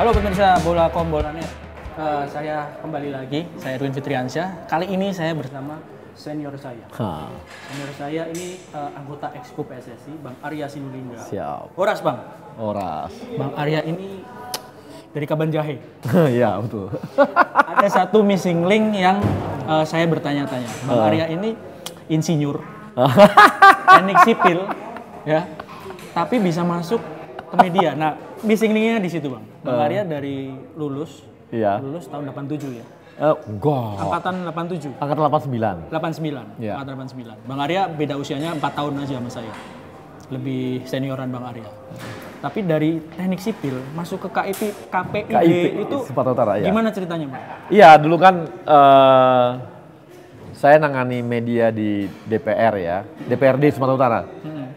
Halo pemirsa Bola Kombola.net. Saya kembali lagi, saya Erwin Fitriansyah. Kali ini saya bersama senior saya. Senior saya ini anggota Exco PSSI, Bang Arya Sinulinga. Siap. Horas Bang. Horas. Bang Arya ini dari Kaban Jahe. Iya betul. Ada satu missing link yang saya bertanya-tanya. Bang Arya ini insinyur, teknik sipil, ya, tapi bisa masuk ke media. Nah, missing linknya di situ Bang. Bang Arya dari lulus tahun 87 ya. Enggak. Angkatan 87. Angkatan 89. 89. Ya. Angkatan 89. Bang Arya beda usianya 4 tahun aja sama saya. Lebih senioran Bang Arya. Tapi dari teknik sipil masuk ke KPID itu Sumatera Utara, ya. Gimana ceritanya Bang? Iya, dulu kan saya nangani media di DPR ya. DPRD Sumatera Utara.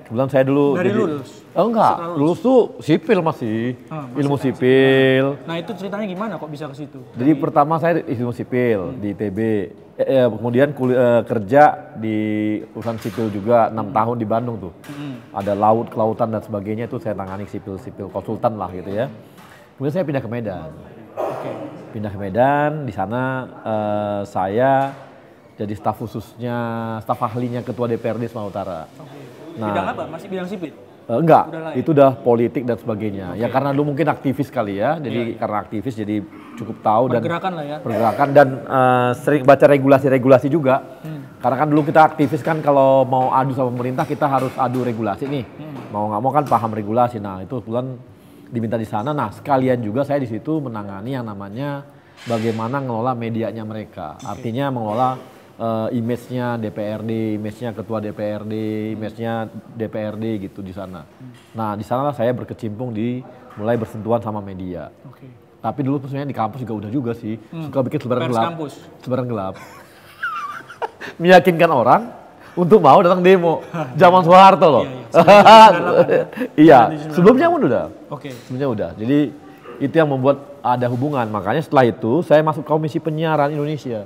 Kebetulan saya dulu Dari lulus? Oh enggak, lulus tuh sipil masih ilmu sipil. Nah itu ceritanya gimana kok bisa ke situ? Jadi pertama saya ilmu sipil di ITB, kemudian kerja di urusan sipil juga 6 tahun di Bandung tuh. Ada laut, kelautan dan sebagainya itu saya tangani sipil konsultan lah gitu ya. Kemudian saya pindah ke Medan. Pindah ke Medan, di sana saya jadi staf khususnya, staf ahlinya Ketua DPRD Sumatera Utara. Nah, bidang apa? Masih bidang sipil? Enggak, itu udah politik dan sebagainya. Ya karena dulu mungkin aktivis kali ya, jadi karena aktivis jadi cukup tahu pergerakan lah ya. Pergerakan dan sering baca regulasi juga. Karena kan dulu kita aktivis kan kalau mau adu sama pemerintah kita harus adu regulasi nih. Mau nggak mau kan paham regulasi. Nah itu kebetulan diminta di sana. Nah sekalian juga saya di situ menangani yang namanya bagaimana ngelola medianya mereka. Artinya mengelola image-nya DPRD, image-nya ketua DPRD, image-nya DPRD gitu di sana. Nah, di sanalah saya berkecimpung mulai bersentuhan sama media. Tapi dulu sebenarnya di kampus juga udah juga sih, suka bikin selebaran gelap. Selebaran gelap. Meyakinkan orang untuk mau datang demo. Zaman Soeharto loh. Iya, sebelumnya udah. Sebelumnya udah. Jadi itu yang membuat ada hubungan. Makanya setelah itu saya masuk Komisi Penyiaran Indonesia.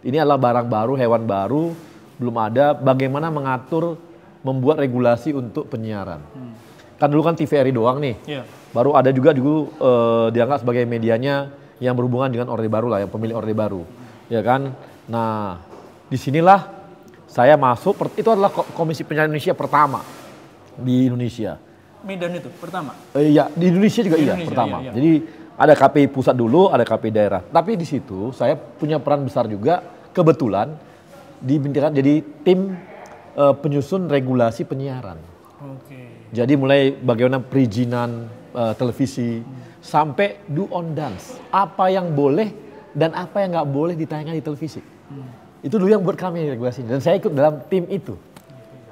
Ini adalah barang baru, hewan baru, belum ada bagaimana membuat regulasi untuk penyiaran. Kan dulu kan TVRI doang nih, baru ada juga dianggap sebagai medianya yang berhubungan dengan Orde Baru lah, yang pemilik Orde Baru. Ya kan, nah disinilah saya masuk, itu adalah Komisi Penyiaran Indonesia pertama di Indonesia. Medan itu pertama? Iya, di Indonesia juga pertama. Iya. Jadi ada KPI pusat dulu, ada KPI daerah. Tapi di situ saya punya peran besar juga, kebetulan dibintikan jadi tim penyusun regulasi penyiaran. Jadi mulai bagaimana perizinan televisi sampai do on dance. Apa yang boleh dan apa yang nggak boleh ditayangkan di televisi. Itu dulu yang buat kami regulasinya. Dan saya ikut dalam tim itu.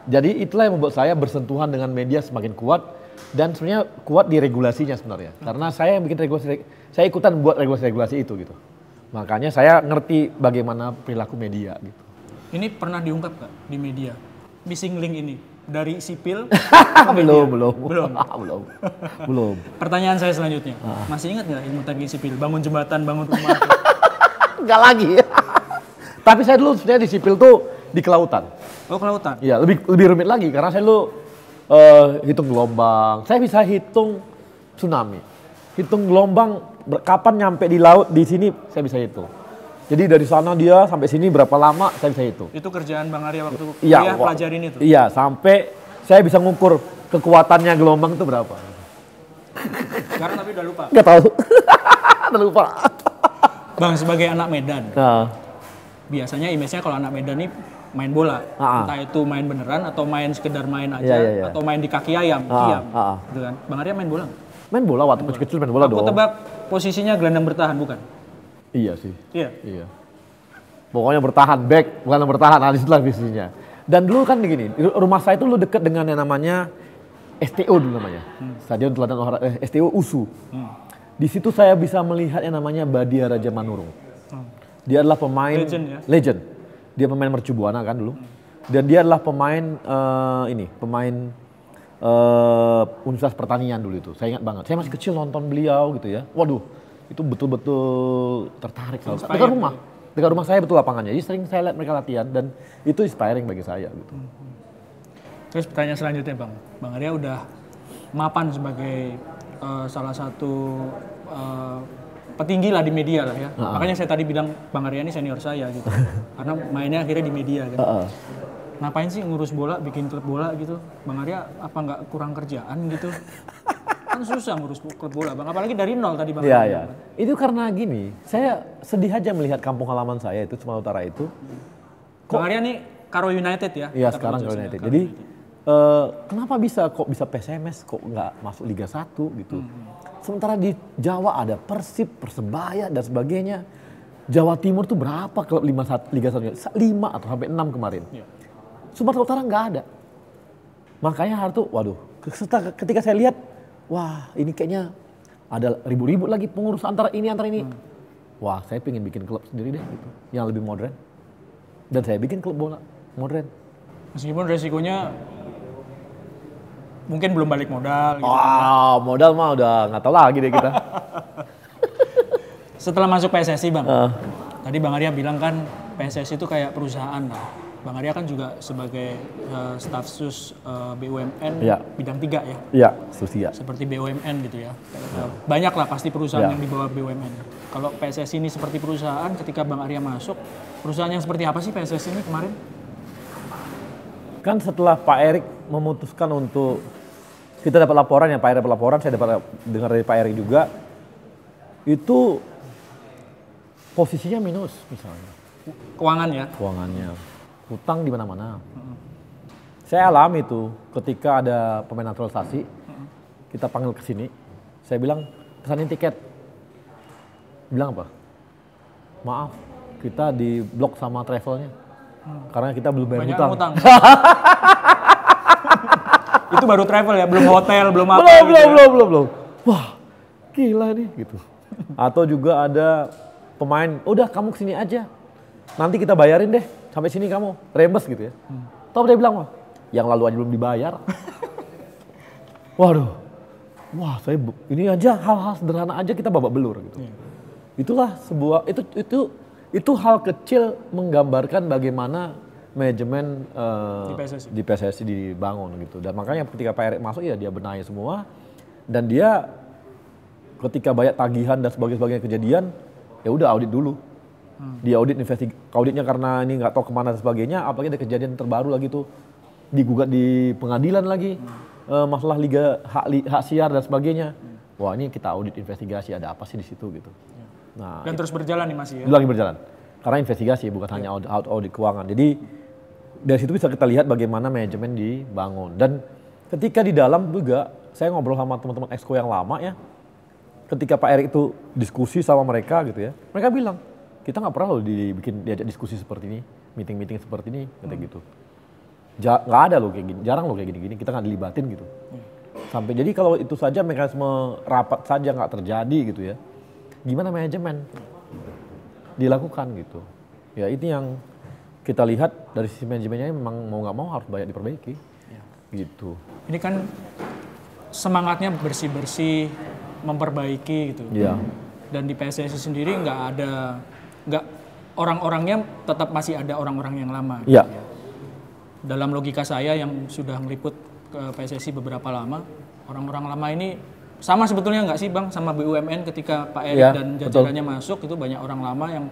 Jadi itulah yang membuat saya bersentuhan dengan media semakin kuat. Dan sebenarnya kuat di regulasinya sebenarnya. Karena saya yang bikin regulasi, saya ikutan buat regulasi-regulasi itu gitu. Makanya saya ngerti bagaimana perilaku media gitu. Ini pernah diungkap nggak di media? Missing link ini dari sipil belum. Pertanyaan saya selanjutnya, masih ingat nggak ilmu teknik sipil? Bangun jembatan, bangun rumah? Nggak lagi. Tapi saya dulu sebenarnya di sipil tuh di kelautan. Oh kelautan? Iya, lebih rumit lagi karena saya dulu hitung gelombang. Saya bisa hitung tsunami. Hitung gelombang kapan nyampe di laut di sini saya bisa hitung. Jadi dari sana dia sampai sini berapa lama saya bisa hitung. Itu kerjaan Bang Arya waktu kuliah pelajarin itu? Iya, sampai saya bisa ngukur kekuatannya gelombang itu berapa. Sekarang tapi udah lupa? Nggak tahu. Udah lupa. Bang sebagai anak Medan, biasanya image-nya kalau anak Medan nih main bola, entah itu main beneran atau main sekedar main aja, atau main di kaki ayam, gitu kan. Bang Arya main bola nggak? Main bola waktu kecil main bola dong. Aku tebak posisinya gelandang bertahan bukan? Iya sih. Iya. Pokoknya bertahan, back, gelandang bertahan, itulah posisinya. Dan dulu kan begini, rumah saya itu dekat dengan yang namanya STO dulu namanya, Stadion Teladan Olahraga STO USU. Di situ saya bisa melihat yang namanya Badia Raja Manurung. Dia adalah pemain legend. Dia pemain Mercu Buana kan dulu. Dan dia adalah pemain Universitas Pertanian dulu itu. Saya ingat banget. Saya masih kecil nonton beliau gitu ya. Waduh, itu betul-betul tertarik. Dekat rumah saya betul lapangannya. Jadi sering saya lihat mereka latihan dan itu inspiring bagi saya gitu. Terus pertanyaan selanjutnya Bang. Bang Arya udah mapan sebagai salah satu petinggi lah di media lah ya. Makanya saya tadi bilang Bang Arya ini senior saya gitu. Karena mainnya akhirnya di media kan. Ngapain sih ngurus bola, bikin klub bola gitu? Bang Arya apa nggak kurang kerjaan gitu? Kan susah ngurus klub bola Bang, apalagi dari nol tadi Bang. Iya. Itu karena gini, saya sedih aja melihat kampung halaman saya itu, Sumatera Utara itu. Bang Arya nih Karo United ya? Iya sekarang Karo United. Jadi kenapa kok bisa PSMS kok nggak masuk Liga 1 gitu? Sementara di Jawa ada Persib, Persebaya dan sebagainya. Jawa Timur tuh berapa klub Liga 1? 5 atau sampai 6 kemarin. Iya. Sumatera Utara nggak ada. Makanya harus tuh, waduh, ketika saya lihat, wah ini kayaknya ada ribu-ribu lagi pengurus antara ini. Wah saya pengen bikin klub sendiri deh gitu, yang lebih modern. Dan saya bikin klub bola modern. Meskipun resikonya mungkin belum balik modal gitu. Modal mah udah nggak tahu lagi deh kita. Setelah masuk PSSI Bang, tadi Bang Arya bilang kan PSSI itu kayak perusahaan lah. Bang Arya kan juga sebagai staf sus BUMN bidang 3 ya? Iya, sus 3. Seperti BUMN gitu ya. Banyak lah pasti perusahaan yang di bawah BUMN. Kalau PSSI ini seperti perusahaan, ketika Bang Arya masuk, perusahaan yang seperti apa sih PSSI ini kemarin? Kan setelah Pak Erik memutuskan untuk, kita dapat laporan ya, Pak Erik dapat laporan, saya dapat dengar dari Pak Erik juga, itu posisinya minus misalnya. Keuangannya. Hutang di mana-mana. Saya alami itu ketika ada pemain naturalisasi, kita panggil ke sini, saya bilang pesanin tiket. Bilang apa? Maaf, kita di blok sama travelnya. Karena kita belum bayar hutang. Itu baru travel ya, belum hotel, belum apa. Belum. Wah, gila nih gitu. Atau juga ada pemain, udah kamu kesini aja. Nanti kita bayarin deh, sampai sini kamu, reimburse gitu ya. Tahu dia bilang, wah, yang lalu aja belum dibayar. Waduh, ini aja hal-hal sederhana aja kita babak belur gitu. Itulah sebuah, itu hal kecil menggambarkan bagaimana manajemen di PSSI dibangun gitu. Dan makanya ketika Pak Erik masuk ya dia benahi semua. Dan dia ketika banyak tagihan dan sebagainya kejadian, ya udah audit dulu. Dia auditnya karena ini nggak tahu kemana dan sebagainya, apalagi ada kejadian terbaru lagi tuh digugat di pengadilan lagi masalah hak siar dan sebagainya. Wah ini kita audit investigasi ada apa sih di situ gitu. Nah, dan terus berjalan nih masih ya? Lagi berjalan, karena investigasi bukan hanya audit keuangan. Jadi dari situ bisa kita lihat bagaimana manajemen dibangun. Dan ketika di dalam juga saya ngobrol sama teman-teman exco yang lama ya, ketika Pak Erik itu diskusi sama mereka gitu ya, mereka bilang kita nggak pernah loh diajak diskusi seperti ini, meeting seperti ini, kata gitu. Nggak ada loh kayak gini, jarang loh kayak gini, kita nggak dilibatin gitu. Sampai jadi kalau itu saja mekanisme rapat saja nggak terjadi gitu ya, gimana manajemen dilakukan gitu. Ya ini yang kita lihat dari sisi manajemennya memang mau nggak mau harus banyak diperbaiki, gitu. Ini kan semangatnya bersih-bersih, memperbaiki gitu. Dan di PSSI sendiri nggak orang-orangnya tetap masih ada orang-orang yang lama. Iya. Dalam logika saya yang sudah meliput ke PSSI beberapa lama, orang-orang lama ini sama sebetulnya nggak sih Bang sama BUMN ketika Pak Erik dan jajarannya masuk itu banyak orang lama yang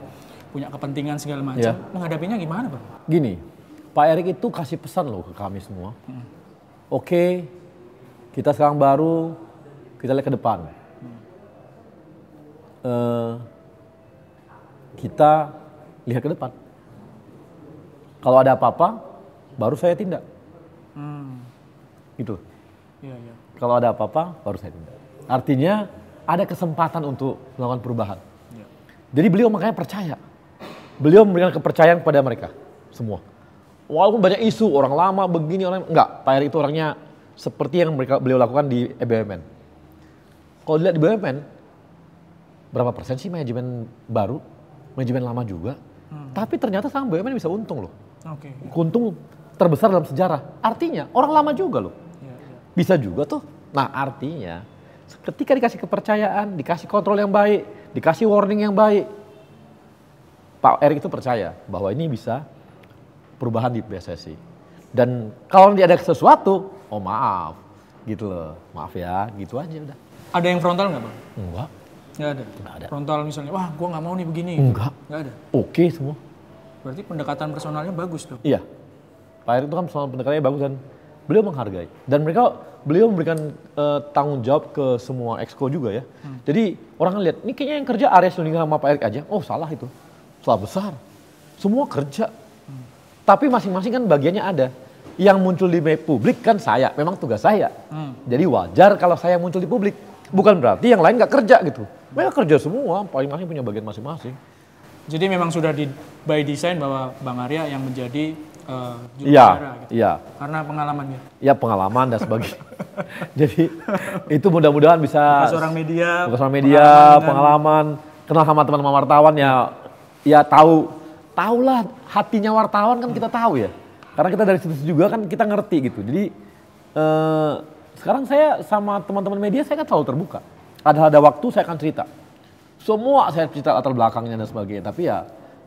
punya kepentingan segala macam. Menghadapinya gimana Bang? Gini, Pak Erik itu kasih pesan loh ke kami semua. Oke, kita sekarang baru, kita lihat ke depan. Kita lihat ke depan. Kalau ada apa-apa, baru saya tindak. Gitu. Kalau ada apa-apa, baru saya tindak. Artinya ada kesempatan untuk melakukan perubahan. Jadi beliau makanya percaya. Beliau memberikan kepercayaan kepada mereka semua. Walaupun banyak isu orang lama begini enggak. Pak Erik itu orangnya seperti yang beliau lakukan di BUMN. Kalau dilihat di BUMN, berapa persen sih manajemen baru? Manajemen lama juga, tapi ternyata sekarang BUMN bisa untung loh. Untung terbesar dalam sejarah. Artinya orang lama juga loh. Bisa juga tuh. Nah artinya ketika dikasih kepercayaan, dikasih kontrol yang baik, dikasih warning yang baik, Pak Erik itu percaya bahwa ini bisa perubahan di PSSI. Dan kalau nanti ada sesuatu, oh maaf gitu loh, maaf ya, gitu aja udah. Ada yang frontal nggak, Bang? Enggak. Nggak ada? Nggak ada. Frontal misalnya, wah gue nggak mau nih begini. Enggak. Nggak ada? Oke semua. Berarti pendekatan personalnya bagus dong? Iya. Pak Erick itu kan soal pendekatannya bagus dan beliau menghargai. Dan beliau memberikan tanggung jawab ke semua exco juga ya. Jadi orang lihat, ini kayaknya yang kerja Arya Sinulinga sama Pak Erick aja. Oh salah itu. Salah besar. Semua kerja. Tapi masing-masing kan bagiannya ada. Yang muncul di publik kan saya, memang tugas saya. Jadi wajar kalau saya muncul di publik. Bukan berarti yang lain nggak kerja gitu. Mereka kerja semua, masing-masing punya bagian masing-masing. Jadi memang sudah by design bahwa Bang Arya yang menjadi juru Iya, bicara gitu. iya. Karena pengalamannya. Ya pengalaman dan sebagainya. Jadi itu mudah-mudahan bisa Seorang media, pengalaman, kenal sama teman-teman wartawan ya tahulah hatinya wartawan kan kita tahu ya. Karena kita dari situ juga kan kita ngerti gitu. Jadi sekarang saya sama teman-teman media saya kan selalu terbuka. Ada waktu saya akan cerita. Semua saya cerita latar belakangnya dan sebagainya. Tapi ya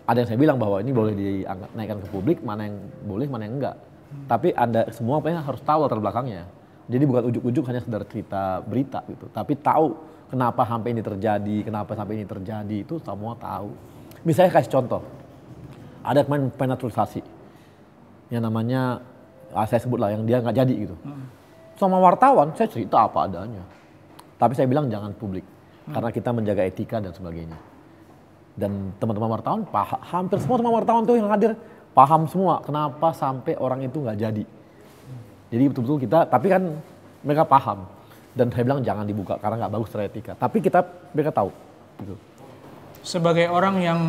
ada yang saya bilang bahwa ini boleh dinaikkan ke publik, mana yang boleh, mana yang enggak. Tapi Anda semua harus tahu latar belakangnya. Jadi bukan ujuk-ujuk hanya sekedar cerita berita gitu. Tapi tahu kenapa sampai ini terjadi, kenapa sampai ini terjadi, itu semua tahu. Misalnya kasih contoh. Ada pemain naturalisasi. Yang namanya, saya sebut lah yang dia nggak jadi gitu. Sama wartawan saya cerita apa adanya. Tapi saya bilang jangan publik. Karena kita menjaga etika dan sebagainya. Dan teman-teman wartawan, hampir semua teman wartawan tuh yang hadir paham semua kenapa sampai orang itu nggak jadi. Jadi betul-betul kita, tapi kan mereka paham. Dan saya bilang jangan dibuka karena nggak bagus secara etika. Tapi mereka tahu. Gitu. Sebagai orang yang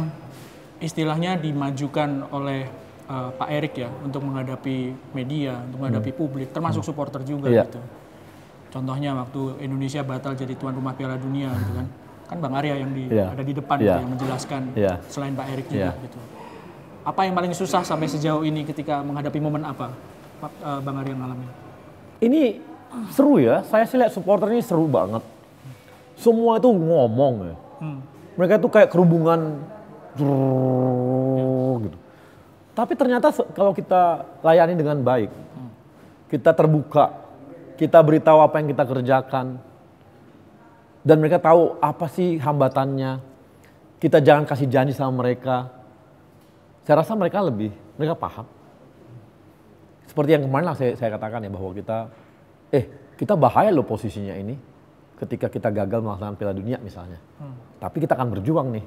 istilahnya dimajukan oleh Pak Erick ya untuk menghadapi media, untuk menghadapi publik, termasuk supporter juga gitu. Contohnya waktu Indonesia batal jadi tuan rumah Piala Dunia gitu kan. Kan Bang Arya yang ada di depan gitu, yang menjelaskan selain Pak Erick juga gitu. Apa yang paling susah sampai sejauh ini ketika menghadapi momen apa Bang Arya ngalamin? Ini seru ya, saya sih lihat supporter ini seru banget. Semua itu ngomong ya. Mereka itu kayak kerubungan gitu. Tapi ternyata kalau kita layani dengan baik, kita terbuka, kita beritahu apa yang kita kerjakan, dan mereka tahu apa sih hambatannya, kita jangan kasih janji sama mereka. Saya rasa mereka paham. Seperti yang kemarin lah saya katakan ya bahwa kita bahaya loh posisinya ini ketika kita gagal melaksanakan Piala Dunia misalnya. Tapi kita akan berjuang nih,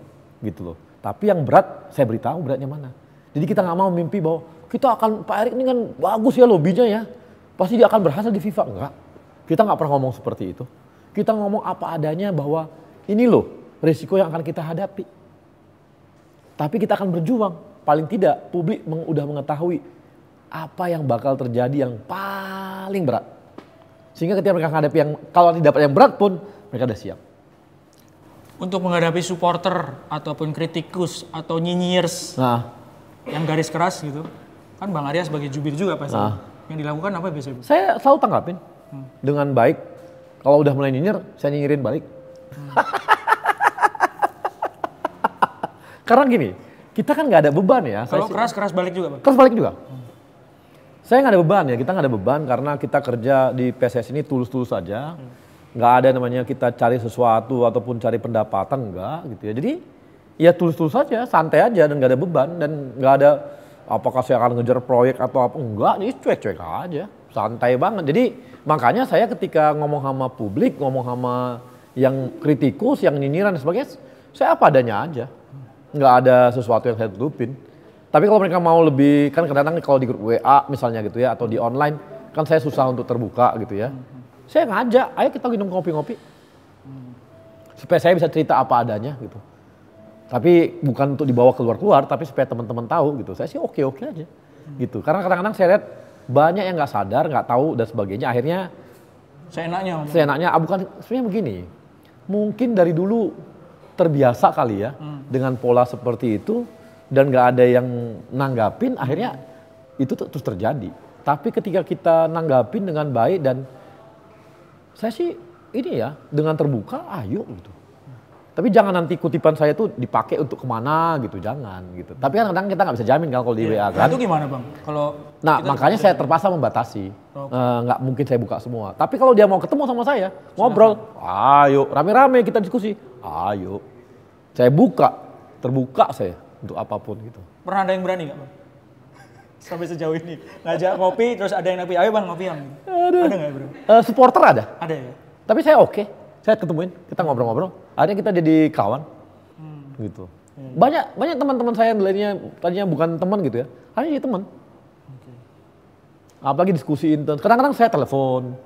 gitu loh. Tapi yang berat saya beritahu beratnya mana. Jadi kita nggak mau mimpi bahwa Pak Erick ini kan bagus ya lobbynya ya, pasti dia akan berhasil di FIFA. Enggak, kita nggak pernah ngomong seperti itu. Kita ngomong apa adanya bahwa ini loh risiko yang akan kita hadapi. Tapi kita akan berjuang. Paling tidak publik udah mengetahui apa yang bakal terjadi yang paling berat. Sehingga ketika mereka menghadapi kalau tidak dapat yang berat pun mereka udah siap. Untuk menghadapi supporter ataupun kritikus atau nyinyers yang garis keras gitu, kan Bang Arya sebagai jubir juga pasti. Yang dilakukan apa biasanya? Saya selalu tanggapin dengan baik. Kalau udah mulai nyinyir, saya nyinyirin balik. Karena gini, kita kan nggak ada beban ya. Kalau keras balik juga, Bang? Keras balik juga. Saya nggak ada beban ya, kita nggak ada beban karena kita kerja di PSS ini tulus-tulus saja. Nggak ada namanya kita cari sesuatu ataupun cari pendapatan, enggak gitu ya. Jadi ya tulus-tulus saja, santai aja dan nggak ada beban dan nggak ada apakah saya akan ngejar proyek atau apa, enggak, jadi cuek-cuek aja, santai banget. Jadi makanya saya ketika ngomong sama publik, ngomong sama yang kritikus, yang nyinyiran dan sebagainya, saya apa adanya aja. Nggak ada sesuatu yang saya tutupin. Tapi kalau mereka mau lebih, kan kadang-kadang kalau di grup WA misalnya gitu ya, atau di online, kan saya susah untuk terbuka gitu ya. Saya ngajak, ayo kita minum kopi-kopi. Supaya saya bisa cerita apa adanya gitu. Tapi bukan untuk dibawa keluar-keluar, tapi supaya teman-teman tahu gitu. Saya sih oke-oke aja gitu. Karena kadang-kadang saya lihat banyak yang nggak sadar, nggak tahu dan sebagainya. Akhirnya seenaknya, bukan sebenarnya begini. Mungkin dari dulu terbiasa kali ya dengan pola seperti itu dan nggak ada yang nanggapin, akhirnya itu terus terjadi. Tapi ketika kita nanggapin dengan baik dan saya sih ini ya dengan terbuka, ayo gitu. Tapi jangan nanti kutipan saya tuh dipakai untuk kemana gitu, jangan gitu. Tapi kan kadang kita nggak bisa jamin kalau di WA kan. Itu gimana Bang? Nah makanya saya terpaksa membatasi, nggak mungkin saya buka semua. Tapi kalau dia mau ketemu sama saya, ngobrol, ayo rame-rame kita diskusi, ayo. Saya terbuka saya untuk apapun gitu. Pernah ada yang berani nggak Bang? Sampai sejauh ini ngajak ngopi terus ada yang ngopi, ayo Bang ngopi yang. Ada nggak bro? Supporter ada. Ada ya. Tapi saya oke. Saya ketemuin, kita ngobrol-ngobrol. Akhirnya kita jadi kawan, gitu. Banyak teman-teman saya yang lainnya tadinya bukan teman gitu ya, akhirnya jadi teman. Apalagi diskusi intens. Kadang-kadang saya telepon,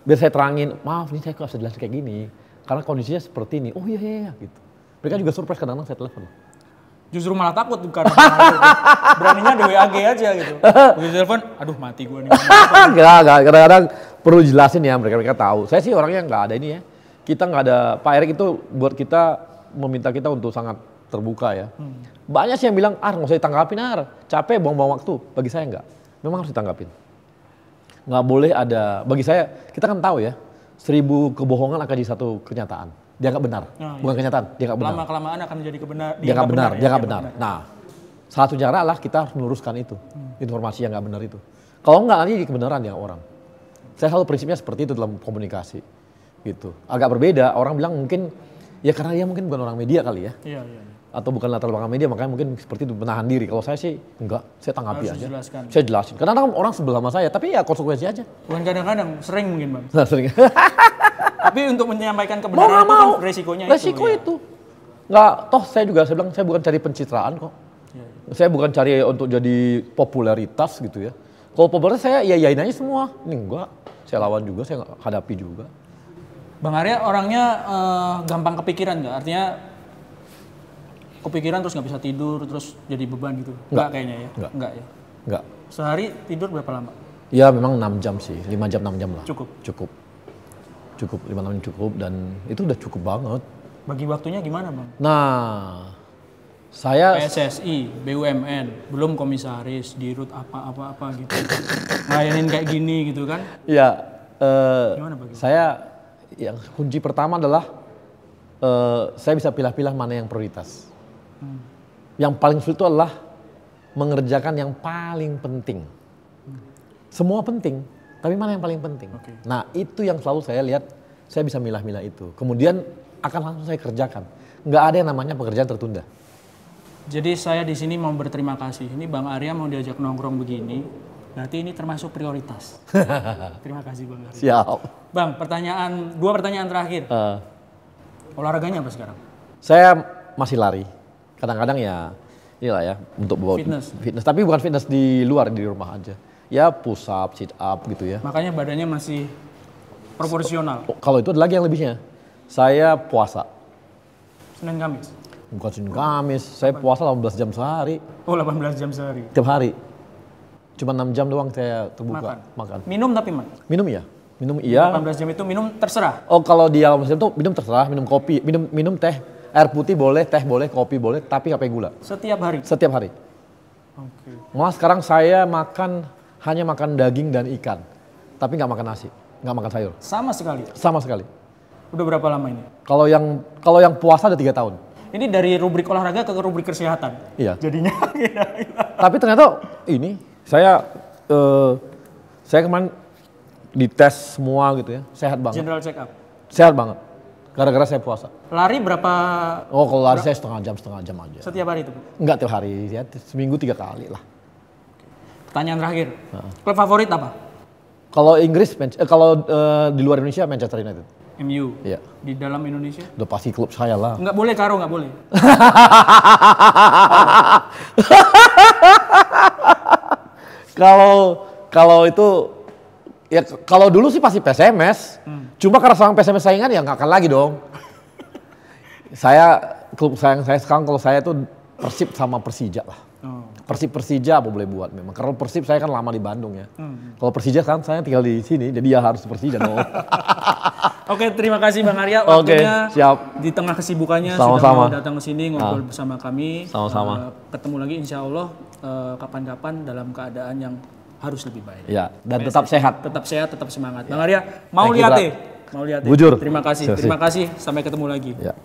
biar saya terangin, maaf nih saya harus jelasin kayak gini, karena kondisinya seperti ini. Oh iya gitu. Mereka juga surprise kadang-kadang saya telepon. Justru malah takut bukan? Beraninya di WAG aja gitu. Begitu telepon, aduh mati gue nih. Enggak, kadang-kadang perlu jelasin ya, mereka tahu. Saya sih orangnya nggak ada ini ya. Kita nggak ada, Pak Erik itu buat kita, meminta kita untuk sangat terbuka ya. Banyak sih yang bilang, nggak usah ditanggapin capek buang-buang waktu. Bagi saya nggak, memang harus ditanggapin. Nggak boleh ada, bagi saya, kita kan tahu ya, 1000 kebohongan akan jadi satu kenyataan. Dia nggak benar, bukan kenyataan, dia nggak benar. Lama-kelamaan akan menjadi kebenaran. Dia nggak benar. Nah, satu cara lah kita harus meluruskan itu, informasi yang nggak benar itu. Kalau nggak nanti jadi kebenaran ya orang. Saya selalu prinsipnya seperti itu dalam komunikasi, gitu. Agak berbeda, orang bilang mungkin, ya karena dia mungkin bukan orang media kali ya. Iya. Atau bukan latar belakang media, makanya mungkin seperti itu, menahan diri. Kalau saya sih enggak, saya tanggapi aja. Saya jelasin. Kadang-kadang orang sebelah sama saya, tapi ya konsekuensi aja. Bukan kadang-kadang, sering mungkin Bang. Nah, sering. Tapi untuk menyampaikan kebenaran itu kan resikonya Resiko itu. Nggak, toh saya bilang saya bukan cari pencitraan kok. Saya bukan cari untuk jadi popularitas gitu ya. Kalau popularitas saya yain aja semua. Ini enggak, saya lawan juga, saya hadapi juga. Bang Arya orangnya gampang kepikiran nggak? Artinya kepikiran terus nggak bisa tidur, terus jadi beban gitu? Enggak kayaknya ya? Enggak ya? Enggak. Sehari tidur berapa lama? Ya memang 6 jam sih, 5 jam 6 jam lah. Cukup, 5 jam cukup dan itu udah cukup banget. Bagi waktunya gimana Bang? Nah, saya PSSI, BUMN, belum komisaris, dirut apa gitu. Ngelayanin kayak gini gitu kan? Ya, gimana Bang? Saya yang kunci pertama adalah saya bisa pilih-pilih mana yang prioritas. Yang paling sulit itu adalah mengerjakan yang paling penting. Semua penting, tapi mana yang paling penting? Nah itu yang selalu saya lihat, saya bisa milah-milah itu. Kemudian akan langsung saya kerjakan. Nggak ada yang namanya pekerjaan tertunda. Jadi saya di sini mau berterima kasih. Ini Bang Arya mau diajak nongkrong begini, berarti ini termasuk prioritas. Terima kasih Bang Arya. Siap. Bang, dua pertanyaan terakhir. Olahraganya apa sekarang? Saya masih lari. Kadang-kadang ya, inilah ya, untuk buat fitness. Tapi bukan fitness di luar, di rumah aja. Ya push up, sit up gitu ya. Makanya badannya masih proporsional. Kalau itu ada lagi yang lebihnya. Saya puasa. Senin Kamis? Bukan Senin Kamis, saya puasa 18 jam sehari. Oh 18 jam sehari? Tiap hari. Cuma 6 jam doang saya terbuka. Makan. Minum tapi Mas? Minum iya. Minum iya. 18 jam itu minum terserah? Oh kalau di alam Muslim itu minum terserah, minum kopi, minum teh. Air putih boleh, teh boleh, kopi boleh, tapi nggak pakai gula. Setiap hari? Setiap hari. Oke. Malah sekarang saya hanya makan daging dan ikan. Tapi nggak makan nasi, nggak makan sayur. Sama sekali? Sama sekali. Udah berapa lama ini? Kalau yang puasa ada 3 tahun. Ini dari rubrik olahraga ke rubrik kesehatan? Iya. Jadinya Tapi ternyata ini, saya kemarin dites semua gitu ya, sehat banget. General check up? Sehat banget, gara-gara saya puasa. Lari berapa? Oh kalau lari saya setengah jam aja. Setiap hari itu? Enggak tiap hari, ya seminggu 3 kali lah. Pertanyaan terakhir, klub favorit apa? Kalau Inggris, kalau di luar Indonesia Manchester United. MU? Iya. Di dalam Indonesia? Udah pasti klub saya lah. Nggak boleh karo, nggak boleh? Kalau itu, ya kalau dulu sih pasti PSMS. Cuma karena seorang PSMS saingan ya nggak akan lagi dong. Klub sayang saya sekarang kalau saya tuh Persib sama Persija lah. Persija apa boleh buat memang. Kalau Persib saya kan lama di Bandung ya. Kalau Persija kan saya tinggal di sini, jadi ya harus Persija dong. Oke, terima kasih Bang Arya. Waktunya siap. Di tengah kesibukannya Sama-sama. sudah mau datang ke sini ngobrol bersama kami. Sama-sama. Ketemu lagi insya Allah kapan-kapan dalam keadaan yang harus lebih baik. Ya, dan tetap sehat. Tetap sehat, tetap semangat. Bang Arya, mau lihat deh. Bujur. Terima kasih. Sampai ketemu lagi. Ya.